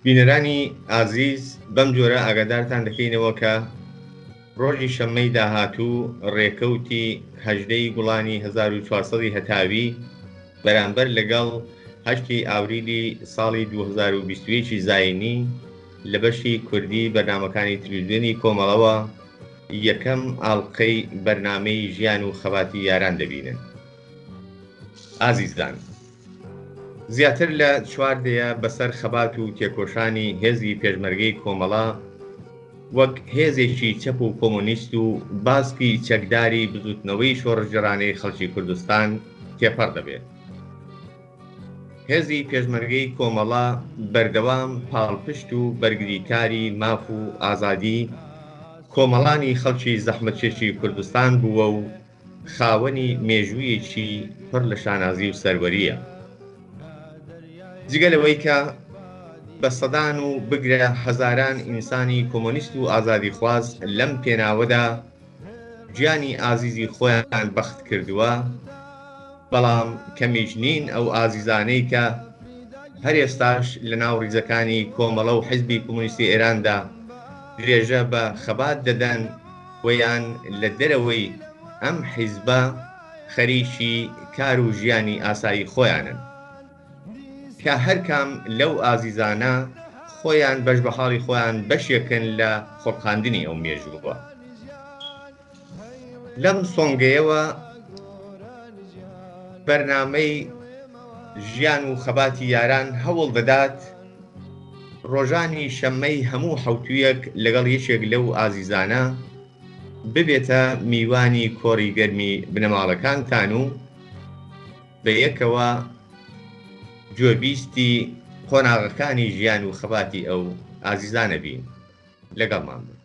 بینەرانی ئازیز بەم جۆرە ئاگادارتان دەکەینەوە کە ڕۆژی شەممەی داهاتوو ڕێکەوتی هەژدەی گوڵانی 1400 هەتاوی بەرامبەر لەگەڵ 8 ئاوریلی ساڵی 2021 زاینی لە بەشی کوردی بەرنامەکانی تلویزیۆنی کۆمەڵەوە یەکەم ئاڵقەی بەرنامەی ژیان و خەباتی یاران دەبینن. ئازیزدان، زیاتر لە چواردەیە بەسەر خەبات و تێکۆشانی هێزی پێشمەرگەی کۆمەڵە وەک هێزێکی چەپ و کۆمۆنیست و باسکی چەکداری بزوتنەوەی شۆڕژێرانەی خەڵکی کوردستان تێپەڕ دەبێت. هێزی پێشمەرگەی کۆمەڵە بەردەوام پاڵپشت و بەرگریکاری ماف و ئازادی کۆمەڵانی خەڵکی زەحمەتکێشی کوردستان بووە و خاوەنی مێژوویەکی پڕ لە شانازی و سەروەریە. جگە لەوەی کە بە سەدان و بگرە هەزاران ئینسانی کۆمۆنیست و ئازادی خواز لەم پێناوەدا گیانی ئازیزی خۆیان بەخت کردووە، بەڵام کەمیش نین ئەو ئازیزانەی کە هەر ئێستاش لە ناو ڕیزەکانی کۆمەڵە و حیزبی کۆمۆنیستی ئێراندا درێژە بە خەبات دەدەن ویان لە دەرەوەی ئەم حیزبە خەریکی کار و ژیانی ئاسایی خۆیانن کە هەرکام لەو ئازیزانە خۆیان بەش بە حاڵی خۆیان بەشێکن لە خۆڕخاندنی ئەو مێژووە. لەم سۆنگەیەوە بەرنامەی ژیان و خەباتی یاران هەوڵ دەدات ڕۆژانی شەممەی هەموو حەوتویەک لەگەڵ یەکێک لەو ئازیزانە ببێتە میوانی کۆڕی گەرمی بنەماڵەکانتان و بە یەکەوە گوێبیستی قۆناغەکانی ژیان و خەباتی ئەو ئازیزانە بین. لەگەڵمان بن.